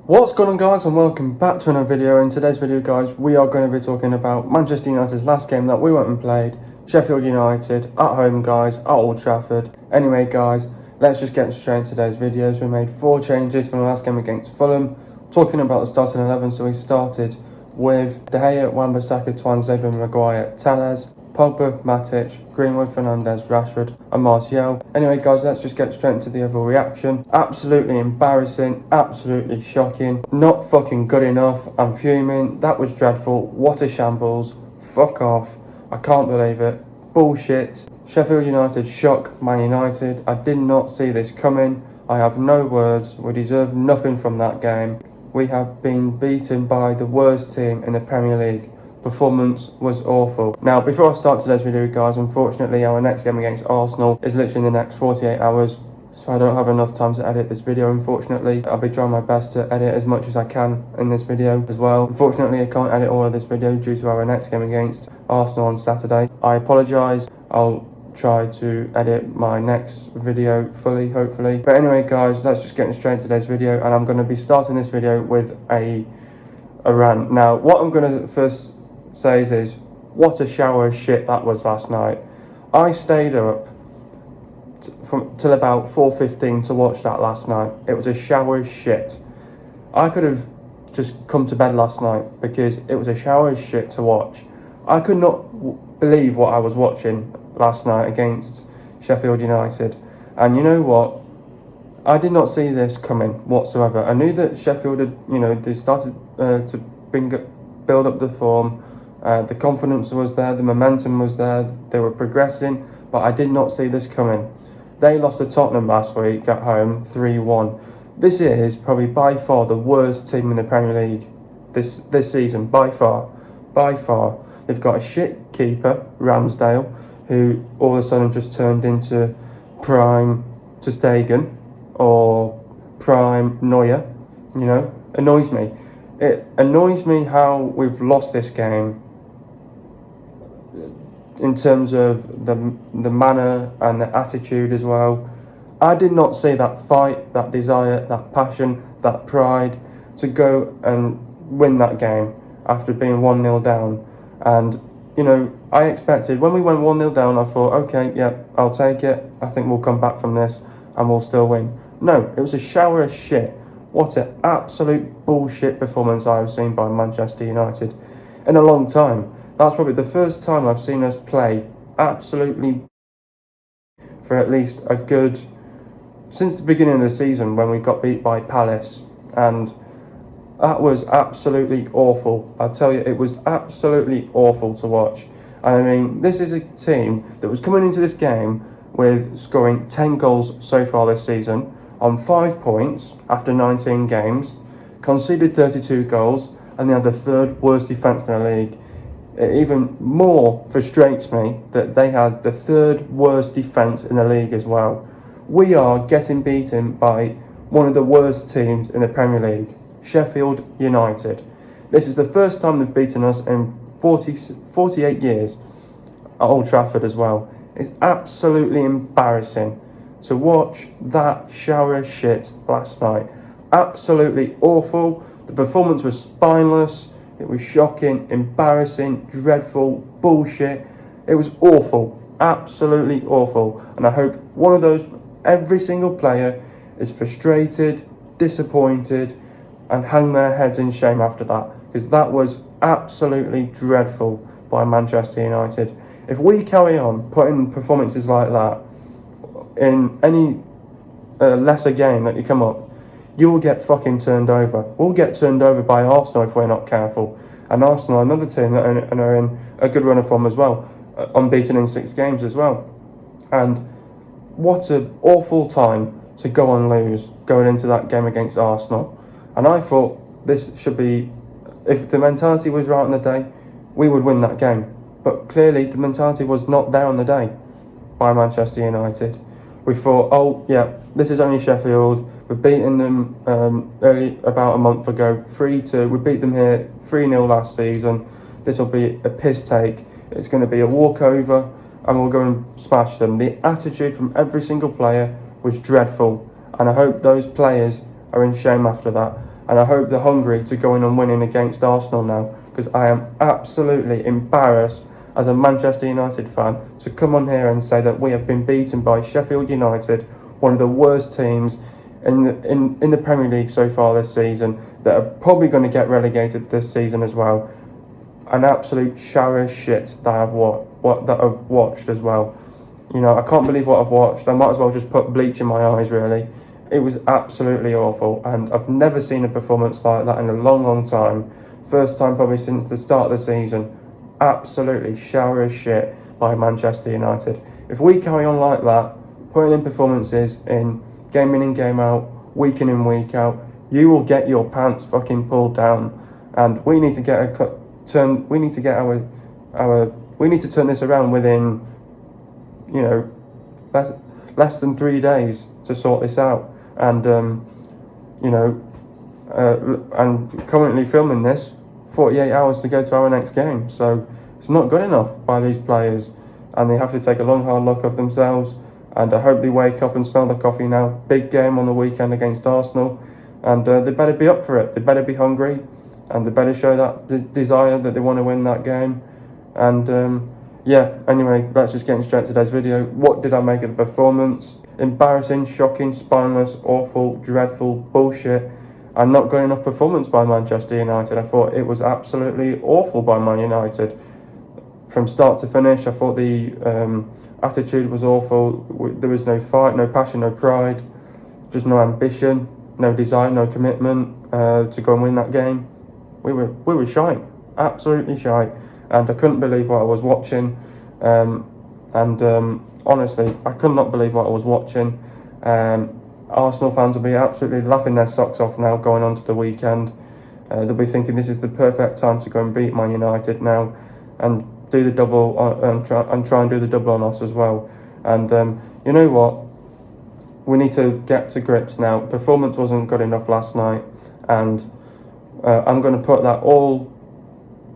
What's going on, guys, and welcome back to another video. In today's video, guys, we are going to be talking about Manchester United's last game that we went and played, Sheffield United at home, guys, at Old Trafford. Anyway, guys, let's just get straight into today's videos. We made 4 changes from the last game against Fulham, talking about the starting 11. So we started with De Gea, Wan-Bissaka, Tuanzebe, Maguire, Telles, Pogba, Matic, Greenwood, Fernandes, Rashford and Martial. Anyway, guys, let's just get straight into the overall reaction. Absolutely embarrassing, absolutely shocking, not fucking good enough. I'm fuming. That was dreadful. What a shambles. Fuck off. I can't believe it. Bullshit. Sheffield United shock Man United. I did not see this coming. I have no words. We deserve nothing from that game. We have been beaten by the worst team in the Premier League. Performance was awful. Now, before I start today's video, guys, unfortunately our next game against Arsenal is literally in the next 48 hours, so I don't have enough time to edit this video, unfortunately. I'll be trying my best to edit as much as I can in this video as well. Unfortunately, I can't edit all of this video due to our next game against Arsenal on Saturday. I apologise. I'll try to edit my next video fully, hopefully. But anyway, guys, let's just get straight into today's video, and I'm going to be starting this video with a rant. Now, what I'm going to first says is, what a shower of shit that was last night. I stayed up till about 4:15 to watch that last night. It was a shower of shit. I could have just come to bed last night because it was a shower of shit to watch. I could not believe what I was watching last night against Sheffield United. And you know what? I did not see this coming whatsoever. I knew that Sheffield had, they started to build up the form. The confidence was there, the momentum was there, they were progressing, but I did not see this coming. They lost to Tottenham last week at home, 3-1. This is probably by far the worst team in the Premier League this season, by far. They've got a shit keeper, Ramsdale, who all of a sudden just turned into prime ter Stegen or prime Neuer, annoys me. It annoys me how we've lost this game in terms of the manner and the attitude as well. I did not see that fight, that desire, that passion, that pride to go and win that game after being 1-0 down. And, I expected, when we went 1-0 down, I thought, okay, yeah, I'll take it. I think we'll come back from this and we'll still win. No, it was a shower of shit. What an absolute bullshit performance I have seen by Manchester United in a long time. That's probably the first time I've seen us play absolutely for at least a good, since the beginning of the season when we got beat by Palace, and that was absolutely awful. I tell you, it was absolutely awful to watch. And I mean, this is a team that was coming into this game with scoring 10 goals so far this season, on 5 points after 19 games, conceded 32 goals, and they had the 3rd worst defence in the league. It even more frustrates me that they had the 3rd worst defence in the league as well. We are getting beaten by one of the worst teams in the Premier League, Sheffield United. This is the first time they've beaten us in 48 years at Old Trafford as well. It's absolutely embarrassing to watch that shower of shit last night. Absolutely awful. The performance was spineless. It was shocking, embarrassing, dreadful, bullshit. It was awful. Absolutely awful. And I hope every single player is frustrated, disappointed, and hang their heads in shame after that. Because that was absolutely dreadful by Manchester United. If we carry on putting performances like that in any lesser game that you come up, you will get fucking turned over. We'll get turned over by Arsenal if we're not careful. And Arsenal, another team that are in a good run of form as well, unbeaten in 6 games as well. And what an awful time to go and lose going into that game against Arsenal. And I thought this should be, if the mentality was right on the day, we would win that game. But clearly the mentality was not there on the day by Manchester United. We thought, oh yeah, this is only Sheffield. We've beaten them early about a month ago, 3-2. We beat them here 3-0 last season. This will be a piss take. It's going to be a walkover, and we'll go and smash them. The attitude from every single player was dreadful, and I hope those players are in shame after that. and I hope they're hungry to go in and winning against Arsenal now, because I am absolutely embarrassed as a Manchester United fan to come on here and say that we have been beaten by Sheffield United, one of the worst teams in the Premier League so far this season, that are probably going to get relegated this season as well. An absolute shower of shit that I've watched as well. You know, I can't believe what I've watched. I might as well just put bleach in my eyes, really. It was absolutely awful, and I've never seen a performance like that in a long, long time. First time probably since the start of the season. Absolutely shower of shit by Manchester United. If we carry on like that, putting in performances in game in and game out, week in and week out, you will get your pants fucking pulled down, and we need to get we need to turn this around within, you know, less than 3 days to sort this out. And you know, I'm currently filming this 48 hours to go to our next game, so it's not good enough by these players, and they have to take a long hard look of themselves. And I hope they wake up and smell the coffee now. Big game on the weekend against Arsenal, and they better be up for it. They better be hungry, and they better show that the desire that they want to win that game. And yeah, anyway, let's just get straight to today's video. What did I make of the performance? Embarrassing, shocking, spineless, awful, dreadful, bullshit, and not good enough performance by Manchester United. I thought it was absolutely awful by Man United. From start to finish, I thought the attitude was awful. There was no fight, no passion, no pride, just no ambition, no desire, no commitment to go and win that game. We were shite, absolutely shite, and I couldn't believe what I was watching. Honestly, I could not believe what I was watching. Arsenal fans will be absolutely laughing their socks off now going on to the weekend. They'll be thinking this is the perfect time to go and beat Man United now, and do the double and try and do the double on us as well. And you know what? We need to get to grips now. Performance wasn't good enough last night, and I'm going to put that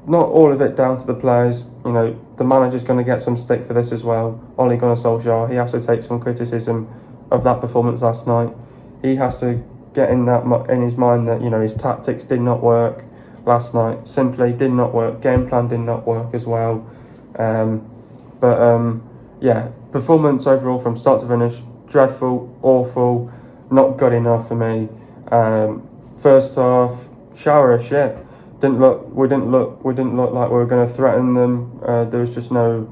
not all of it down to the players. You know, the manager's going to get some stick for this as well. Ole Gunnar Solskjaer, he has to take some criticism of that performance last night. He has to get in his mind that, you know, his tactics did not work last night. Simply did not work. Game plan did not work as well. Yeah, performance overall from start to finish, dreadful, awful, not good enough for me. First half, shower of shit. We didn't look like we were going to threaten them. There was just no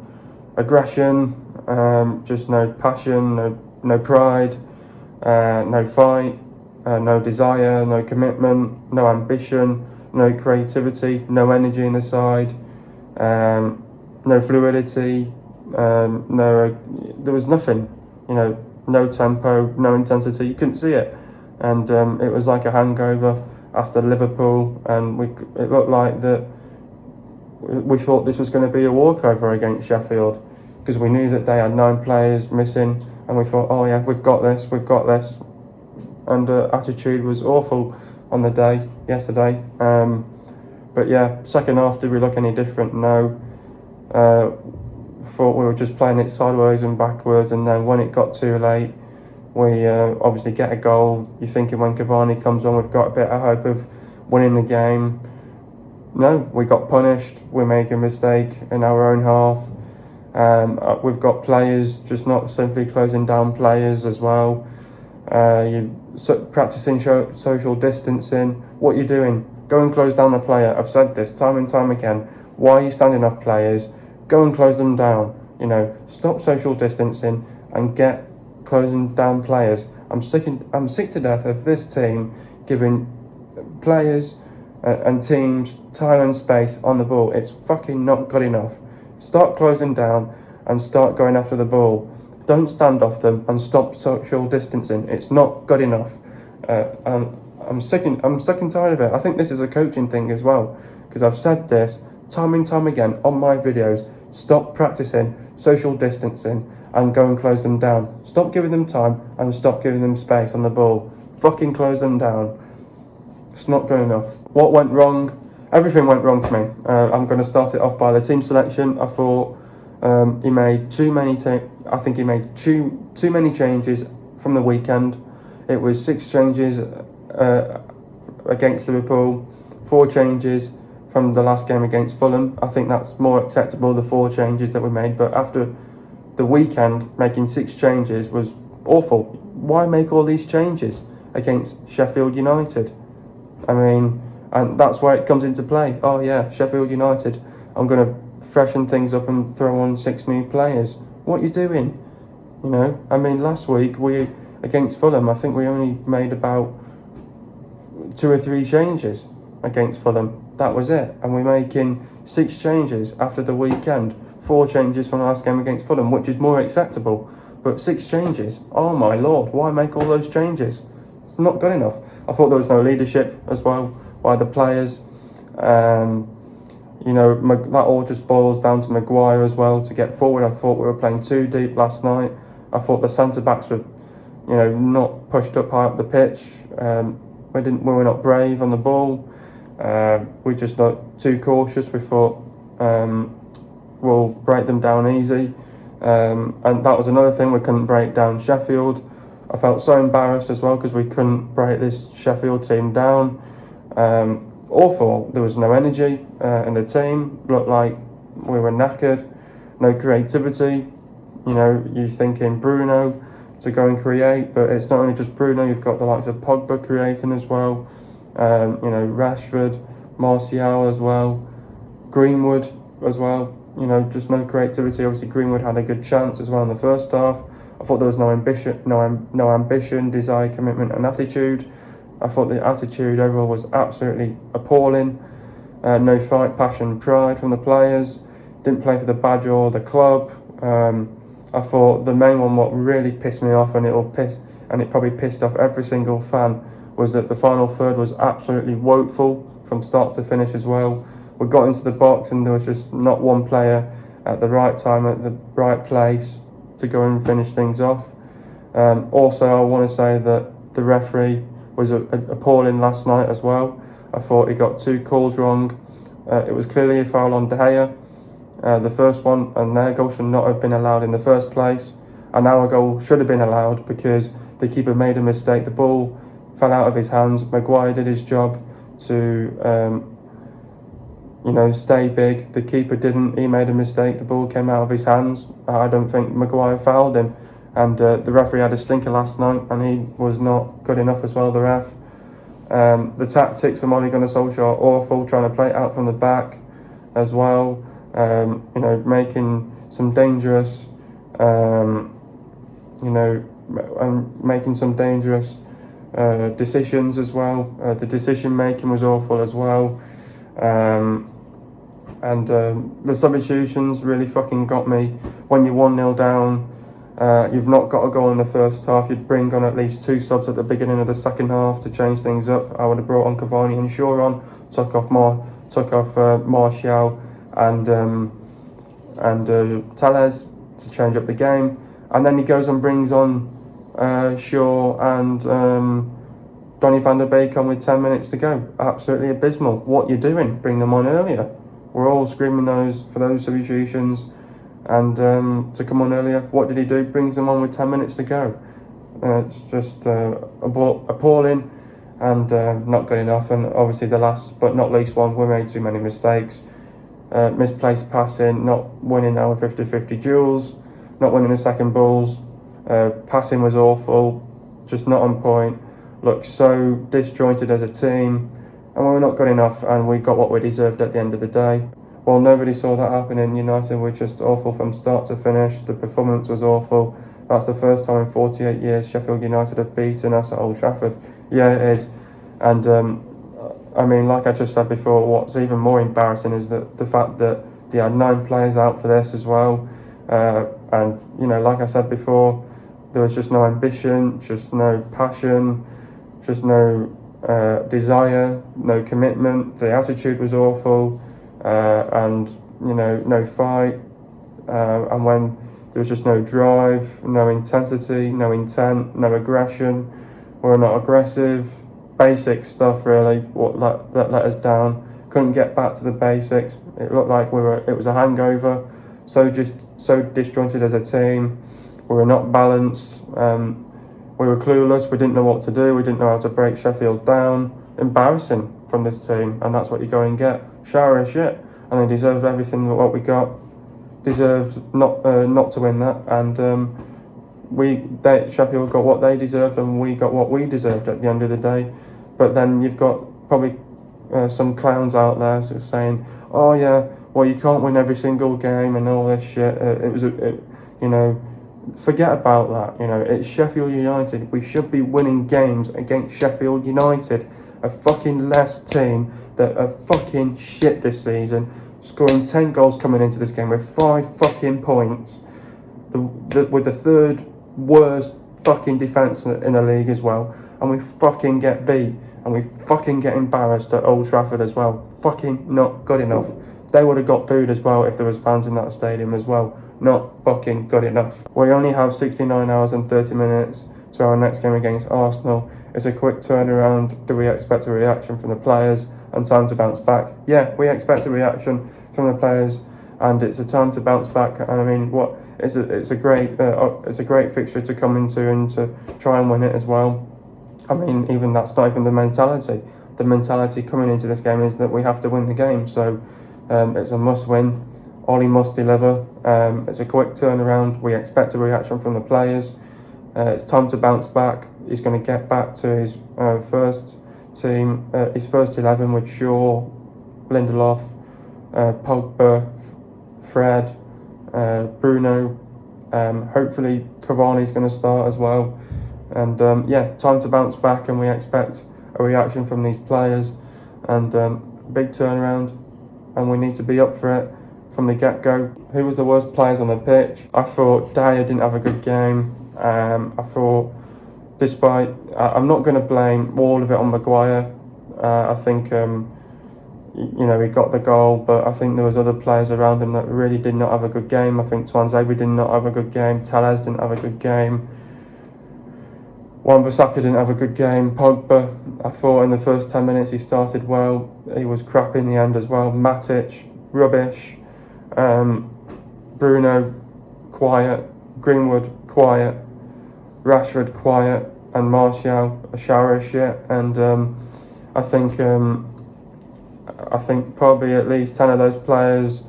aggression, just no passion, no pride, no fight, no desire, no commitment, no ambition, no creativity, no energy in the side, no fluidity, there was nothing, you know, no tempo, no intensity. You couldn't see it, and it was like a hangover after Liverpool, and it looked like that we thought this was going to be a walkover against Sheffield, because we knew that they had 9 players missing, and we thought, oh yeah, we've got this, and attitude was awful on the day yesterday. But yeah, second half, did we look any different? No. Thought we were just playing it sideways and backwards, and then when it got too late, we obviously get a goal. You're thinking when Cavani comes on, we've got a bit of hope of winning the game. No, we got punished. We make a mistake in our own half. We've got players just not simply closing down players as well. Practicing social distancing. What you're doing? Go and close down the player. I've said this time and time again. Why are you standing off players? Go and close them down. You know, stop social distancing and get closing down players. I'm sick to death of this team giving players and teams time and space on the ball. It's fucking not good enough. Start closing down and start going after the ball. Don't stand off them and stop social distancing. It's not good enough. I'm sick and tired of it. I think this is a coaching thing as well, because I've said this time and time again on my videos. Stop practicing social distancing and go and close them down. Stop giving them time and stop giving them space on the ball. Fucking close them down. It's not good enough. What went wrong? Everything went wrong for me. I'm going to start it off by the team selection. I thought he made too many changes from the weekend. It was 6 changes against Liverpool, 4 changes from the last game against Fulham. I think that's more acceptable, the 4 changes that we made. But after the weekend, making 6 changes was awful. Why make all these changes against Sheffield United? I mean, and that's where it comes into play. Oh yeah, Sheffield United, I'm going to freshen things up and throw on 6 new players. What are you doing? You know, I mean, last week against Fulham, I think we only made about 2 or 3 changes against Fulham. That was it. And we're making 6 changes after the weekend. 4 changes from the last game against Fulham, which is more acceptable. But 6 changes, oh my lord, why make all those changes? It's not good enough. I thought there was no leadership as well by the players. You know, that all just boils down to Maguire as well to get forward. I thought we were playing too deep last night. I thought the centre-backs were, you know, not pushed up high up the pitch. We were not brave on the ball. We just got too cautious. We thought we'll break them down easy. And that was another thing, we couldn't break down Sheffield. I felt so embarrassed as well because we couldn't break this Sheffield team down. Awful. There was no energy in the team. Looked like we were knackered. No creativity. You know, you're thinking Bruno to go and create, but it's not only just Bruno. You've got the likes of Pogba creating as well. You know, Rashford, Martial as well, Greenwood as well. You know, just no creativity. Obviously, Greenwood had a good chance as well in the first half. I thought there was no ambition, desire, commitment, and attitude. I thought the attitude overall was absolutely appalling. No fight, passion, pride from the players. Didn't play for the badge or the club. I thought the main one, what really pissed me off, and it probably pissed off every single fan, was that the final third was absolutely woeful from start to finish as well. We got into the box and there was just not one player at the right time, at the right place to go and finish things off. Also, I want to say that the referee was appalling last night as well. I thought he got 2 calls wrong. It was clearly a foul on De Gea, the first one, and their goal should not have been allowed in the first place. And our goal should have been allowed because the keeper made a mistake. The ball fell out of his hands. Maguire did his job to you know, stay big. The keeper didn't. He made a mistake. The ball came out of his hands. I don't think Maguire fouled him. And the referee had a stinker last night, and he was not good enough as well, the ref. The tactics from Ole Gunnar Solskjaer are awful, trying to play it out from the back as well. You know, making some dangerous, you know, making some dangerous decisions as well. The decision making was awful as well. And the substitutions really fucking got me. When you're 1-0 down, you've not got a goal in the first half, you'd bring on at least 2 subs at the beginning of the second half to change things up. I would have brought on Cavani and Shaw on, took off Martial and Tellez to change up the game. And then he goes and brings on Shaw and Donny van der Beek on with 10 minutes to go. Absolutely abysmal. What you're doing? Bring them on earlier. We're all screaming for those substitutions and to come on earlier. What did he do? Brings them on with 10 minutes to go. It's just appalling and not good enough. And obviously the last but not least one, we made too many mistakes. Misplaced passing, not winning our 50-50 duels, not winning the second balls. Passing was awful, just not on point. Looked so disjointed as a team, and we were not good enough, and we got what we deserved at the end of the day. Well, nobody saw that happen in United. We're just awful from start to finish. The performance was awful. That's the first time in 48 years Sheffield United have beaten us at Old Trafford. Yeah, it is. And I mean, like I just said before, what's even more embarrassing is that the fact that they had 9 players out for this as well. And, you know, like I said before, there was just no ambition, just no passion, just no desire, no commitment. The attitude was awful, and, you know, no fight. And when there was just no drive, no intensity, no intent, no aggression, we're not aggressive. Basic stuff really, that let us down. Couldn't get back to the basics. It looked like it was a hangover. So disjointed as a team. We were not balanced. We were clueless. We didn't know what to do. We didn't know how to break Sheffield down. Embarrassing from this team, and that's what you go and get. Shower of shit, and they deserved everything what we got. Deserved not to win that, and Sheffield got what they deserved, and we got what we deserved at the end of the day. But then you've got probably some clowns out there sort of saying, "Oh yeah, well you can't win every single game and all this shit." Forget about that. It's Sheffield United. We should be winning games against Sheffield United, a fucking less team that are fucking shit this season, scoring 10 goals coming into this game with 5 fucking points, with the third worst fucking defence in the league as well, and we fucking get beat, and we fucking get embarrassed at Old Trafford as well. Fucking not good enough. They would have got booed as well if there was fans in that stadium as well. Not fucking good enough. We only have 69 hours and 30 minutes to our next game against Arsenal. It's a quick turnaround. Do we expect a reaction from the players and time to bounce back? Yeah, we expect a reaction from the players, and it's a time to bounce back. And I mean, it's a great fixture to come into and to try and win it as well. I mean, even that's not even the mentality. The mentality coming into this game is that we have to win the game. So it's a must-win. Ollie must deliver. It's a quick turnaround. We expect a reaction from the players. It's time to bounce back. He's going to get back to his first team, his first 11 with Shaw, Lindelof, Pogba, Fred, Bruno. Hopefully Cavani's going to start as well. And time to bounce back, and we expect a reaction from these players. And big turnaround, and we need to be up for it from the get-go. Who was the worst players on the pitch? I thought Dyer didn't have a good game. I thought, I'm not going to blame all of it on Maguire. I think, he got the goal, but I think there was other players around him that really did not have a good game. I think Tuanzebe did not have a good game. Tellez didn't have a good game. Wan-Bissaka didn't have a good game. Pogba, I thought in the first 10 minutes he started well. He was crap in the end as well. Matic, rubbish. Bruno, quiet. Greenwood, quiet. Rashford, quiet. And Martial, a shower of shit. And I think probably at least 10 of those players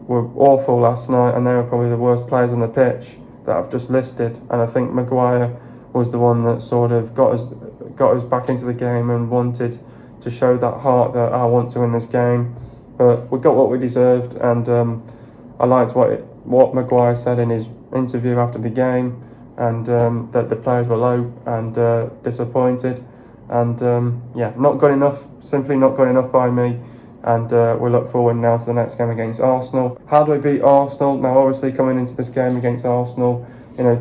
were awful last night, and they were probably the worst players on the pitch that I've just listed. And I think Maguire was the one that sort of got us back into the game and wanted to show that heart that I want to win this game. But we got what we deserved, and I liked what Maguire said in his interview after the game, and that the players were low and disappointed, and not good enough, simply not good enough by me. And we look forward now to the next game against Arsenal. How do we beat Arsenal? Now, obviously, coming into this game against Arsenal,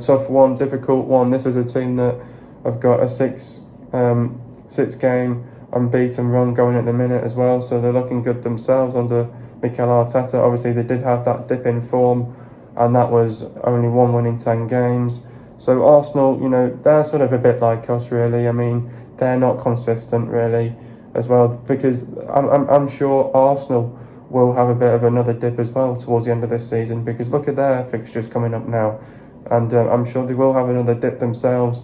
tough one, difficult one. This is a team that have got a six game unbeaten run going at the minute as well, so they're looking good themselves under Mikel Arteta. Obviously, they did have that dip in form, and that was only 1 win in 10 games. So Arsenal, they're sort of a bit like us, really. I mean, they're not consistent, really, as well, because I'm sure Arsenal will have a bit of another dip as well towards the end of this season, because look at their fixtures coming up now, and I'm sure they will have another dip themselves,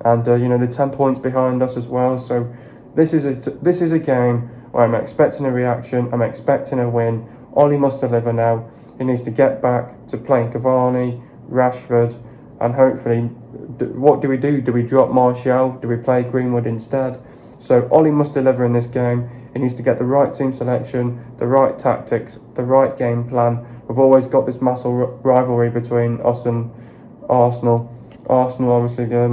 and they're 10 points behind us as well. So this is a game where I'm expecting a reaction. I'm expecting a win. Ollie must deliver now. He needs to get back to playing Cavani, Rashford, and hopefully, what do we do? Do we drop Martial? Do we play Greenwood instead? So Ollie must deliver in this game. He needs to get the right team selection, the right tactics, the right game plan. We've always got this massive rivalry between us and Arsenal. Arsenal, obviously, they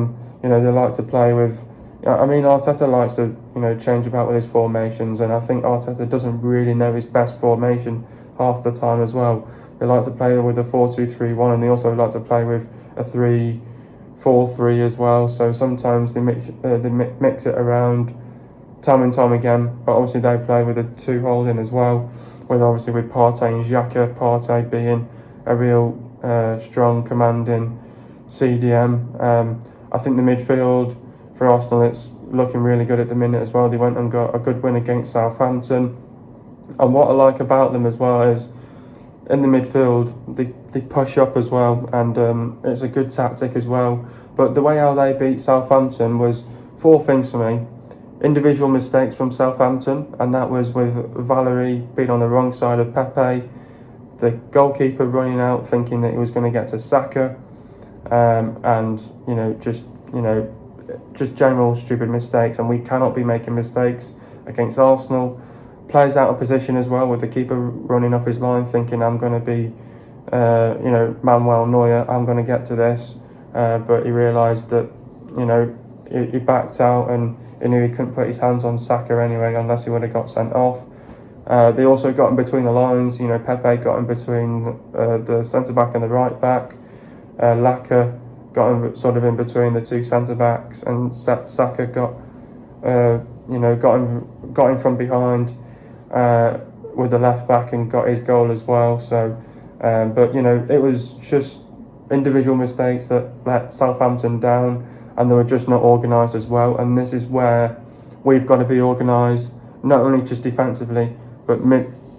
like to play with. I mean, Arteta likes to, change about with his formations, and I think Arteta doesn't really know his best formation half the time as well. They like to play with a 4-2-3-1, and they also like to play with a 3-4-3 as well. So sometimes they mix it around time and time again. But obviously they play with a 2 holding as well, with Partey and Xhaka. Partey being a real strong, commanding CDM. I think the midfield for Arsenal, it's looking really good at the minute as well. They went and got a good win against Southampton. And what I like about them as well is in the midfield, they push up as well, and it's a good tactic as well. But the way how they beat Southampton was four things for me. Individual mistakes from Southampton, and that was with Valerie being on the wrong side of Pepe, the goalkeeper running out thinking that he was going to get to Saka, and just general stupid mistakes. And we cannot be making mistakes against Arsenal. Players out of position as well, with the keeper running off his line thinking I'm going to be Manuel Neuer, I'm going to get to this, but he realised that he backed out, and he knew he couldn't put his hands on Saka anyway unless he would have got sent off. They also got in between the lines. Pepe got in between the centre back and the right back. Laka got in between the two centre backs, and Saka got in from behind with the left back and got his goal as well. So, but it was just individual mistakes that let Southampton down, and they were just not organised as well. And this is where we've got to be organised, not only just defensively, but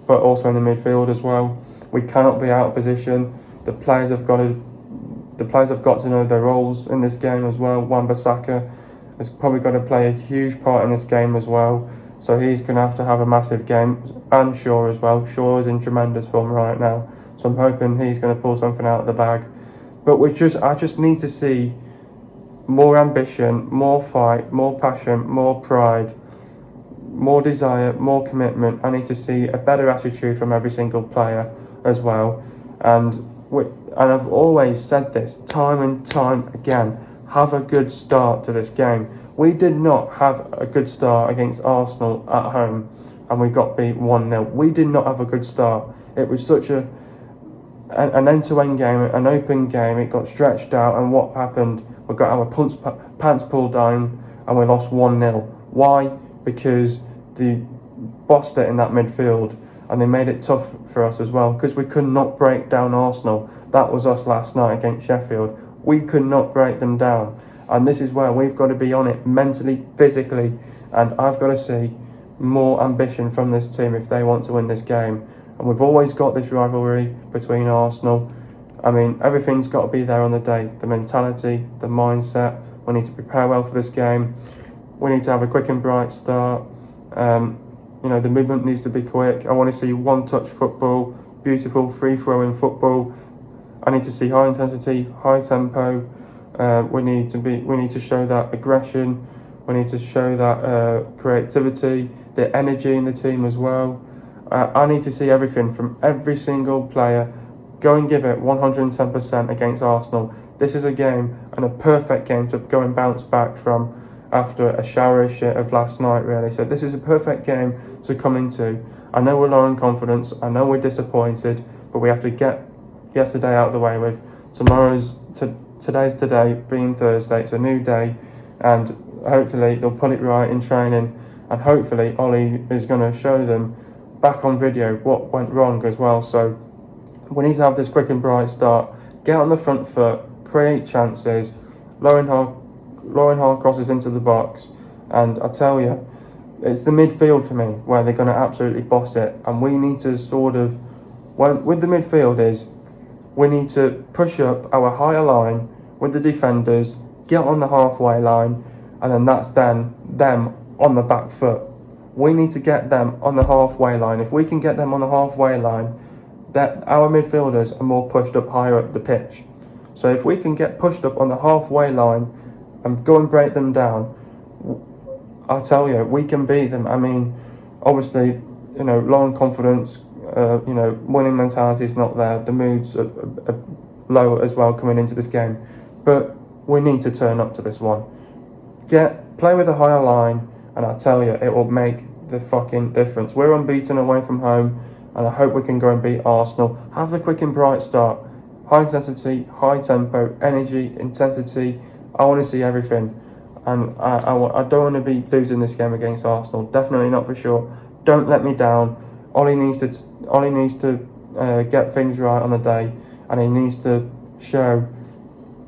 also in the midfield as well. We cannot be out of position. The players have got to know their roles in this game as well. Wan-Bissaka has probably got to play a huge part in this game as well. So he's going to have a massive game, and Shaw as well. Shaw is in tremendous form right now, so I'm hoping he's going to pull something out of the bag. But I just need to see more ambition, more fight, more passion, more pride, more desire, more commitment. I need to see a better attitude from every single player as well. And I've always said this time and time again, have a good start to this game. We did not have a good start against Arsenal at home, and we got beat 1-0. We did not have a good start. It was such an end-to-end game, an open game. It got stretched out, and what happened? We got our pants pulled down, and we lost 1-0. Why? Because they bossed it in that midfield, and they made it tough for us as well, because we could not break down Arsenal. That was us last night against Sheffield. We could not break them down. And this is where we've got to be on it mentally, physically, and I've got to see more ambition from this team if they want to win this game. And we've always got this rivalry between Arsenal. I mean, everything's got to be there on the day. The mentality, the mindset. We need to prepare well for this game. We need to have a quick and bright start. The movement needs to be quick. I want to see one-touch football, beautiful free-flowing football. I need to see high intensity, high tempo. We need to show that aggression. We need to show that creativity, the energy in the team as well. I need to see everything from every single player. Go and give it 110% against Arsenal. This is a game, and a perfect game to go and bounce back from after a shower of shit of last night, really. So this is a perfect game to come into. I know we're low in confidence. I know we're disappointed, but we have to get yesterday out of the way with. Today's today, being Thursday. It's a new day, and hopefully they'll put it right in training, and hopefully Ollie is going to show them back on video what went wrong as well. So we need to have this quick and bright start, get on the front foot, create chances, low and hard crosses into the box. And I tell you, it's the midfield for me where they're going to absolutely boss it, and we need to with the midfield is we need to push up our higher line with the defenders, get on the halfway line, and then that's them on the back foot. We need to get them on the halfway line. If we can get them on the halfway line, that our midfielders are more pushed up higher up the pitch. So if we can get pushed up on the halfway line and go and break them down, I'll tell you, we can beat them. I mean, obviously, low in confidence, winning mentality is not there. The moods are low as well coming into this game. But we need to turn up to this one. Play with a higher line, and I tell you, it will make the fucking difference. We're unbeaten away from home, and I hope we can go and beat Arsenal. Have the quick and bright start. High intensity, high tempo, energy, intensity. I want to see everything. And I don't want to be losing this game against Arsenal. Definitely not for sure. Don't let me down. Ollie needs to get things right on the day, and he needs to show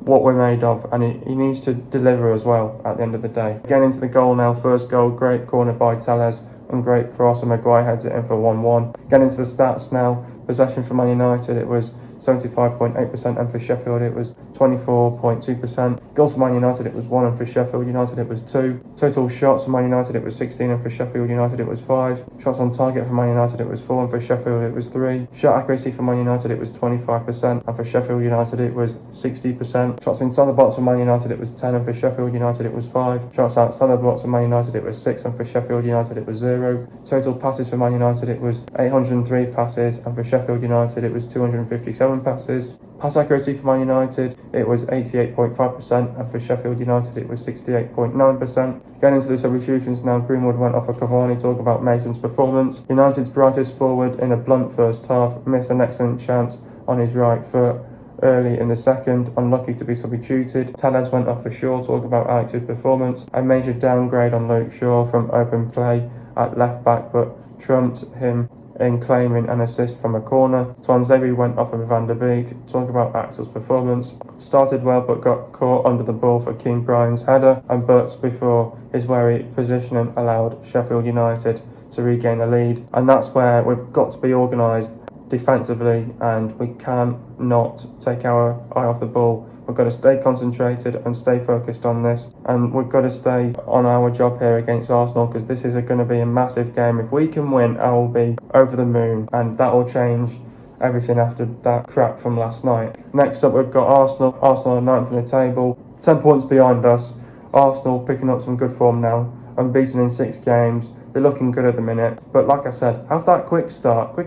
what we're made of, and he needs to deliver as well at the end of the day. Getting into the goal now, first goal, great corner by Telles, and great cross, and Maguire heads it in for 1-1. Getting into the stats now, possession for Man United, it was 75.8%, and for Sheffield it was 24.2%. Goals for Man United, it was 1, and for Sheffield United it was 2. Total shots for Man United, it was 16, and for Sheffield United it was 5. Shots on target for Man United, it was 4, and for Sheffield it was 3. Shot accuracy for Man United, it was 25%, and for Sheffield United it was 60%. Shots inside the box for Man United, it was 10, and for Sheffield United it was 5. Shots outside the box for Man United, it was 6, and for Sheffield United it was 0. Total passes for Man United, it was 803 passes, and for Sheffield United it was 257 passes. Pass accuracy for Man United, it was 88.5%, and for Sheffield United it was 68.9%. Getting into the substitutions now, Greenwood went off for Cavani. Talk about Mason's performance. United's brightest forward in a blunt first half missed an excellent chance on his right foot early in the second, unlucky to be substituted. Tellez went off for Shaw. Talk about Alex's performance. A major downgrade on Luke Shaw from open play at left back, but trumped him in claiming an assist from a corner. Twanzebe went off of Van der Beek. Talk about Axel's performance. Started well but got caught under the ball for King Brian's header, and but before his wary positioning allowed Sheffield United to regain the lead. And that's where we've got to be organised defensively, and we cannot take our eye off the ball. We've got to stay concentrated and stay focused on this, and we've got to stay on our job here against Arsenal, because this is going to be a massive game. If we can win, I will be over the moon, and that will change everything after that crap from last night. Next up, we've got Arsenal. Arsenal are 9th in the table, 10 points behind us. Arsenal picking up some good form now, unbeaten in 6 games. They're looking good at the minute, but like I said, have that quick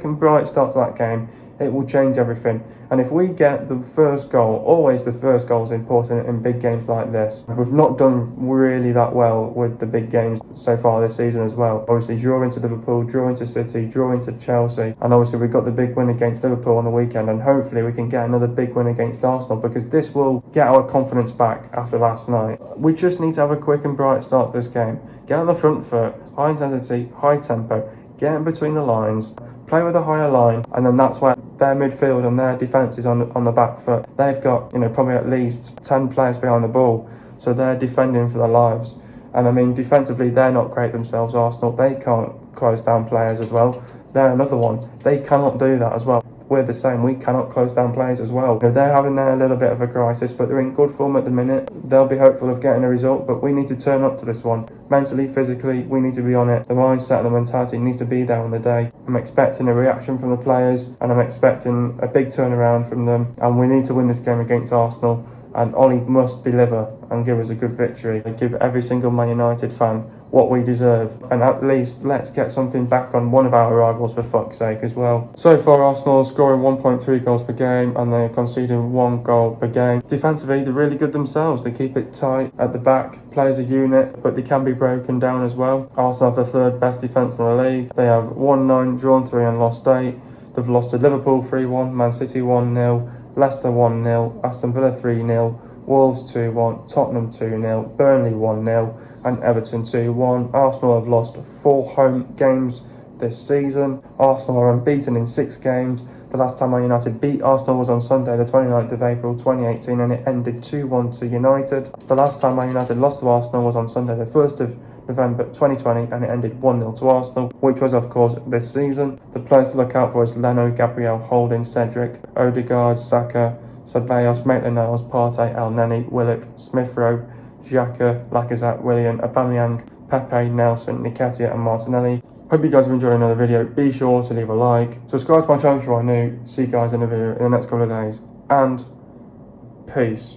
and bright start to that game. It will change everything. And if we get the first goal, always the first goal is important in big games like this. We've not done really that well with the big games so far this season as well. Obviously, draw into Liverpool, draw into City, draw into Chelsea, and obviously we got the big win against Liverpool on the weekend, and hopefully we can get another big win against Arsenal, because this will get our confidence back after last night. We just need to have a quick and bright start to this game. Get on the front foot, high intensity, high tempo, get in between the lines, play with a higher line, and then that's where their midfield and their defence is on the back foot. They've got, probably at least 10 players behind the ball, so they're defending for their lives. And I mean, defensively, they're not great themselves, Arsenal. They can't close down players as well. They're another one. They cannot do that as well. We're the same. We cannot close down players as well. They're having their little bit of a crisis, but they're in good form at the minute. They'll be hopeful of getting a result, but we need to turn up to this one. Mentally, physically, we need to be on it. The mindset and the mentality needs to be there on the day. I'm expecting a reaction from the players, and I'm expecting a big turnaround from them, and we need to win this game against Arsenal, and Ollie must deliver and give us a good victory. Give every single Man United fan what we deserve, and at least let's get something back on one of our rivals, for fuck's sake, as well. So far, Arsenal scoring 1.3 goals per game, and they're conceding 1 goal per game. Defensively, they're really good themselves. They keep it tight at the back, play as a unit, but they can be broken down as well. Arsenal have the 3rd best defence in the league. They have won 9, drawn 3 and lost 8. They've lost to Liverpool 3-1, Man City 1-0, Leicester 1-0, Aston Villa 3-0, Wolves 2-1, Tottenham 2-0, Burnley 1-0 and Everton 2-1. Arsenal have lost 4 home games this season. Arsenal are unbeaten in 6 games. The last time Man United beat Arsenal was on Sunday the 29th of April 2018, and it ended 2-1 to United. The last time Man United lost to Arsenal was on Sunday the 1st of November 2020, and it ended 1-0 to Arsenal, which was of course this season. The players to look out for is Leno, Gabriel, Holding, Cedric, Odegaard, Saka, Ceballos, Maitland-Niles, Partey, Elneny, Willock, Smith-Rowe, Xhaka, Lacazette, Willian, Aubameyang, Pepe, Nelson, Nketiah and Martinelli. Hope you guys have enjoyed another video. Be sure to leave a like, subscribe to my channel if you are new. See you guys in the video in the next couple of days, and peace.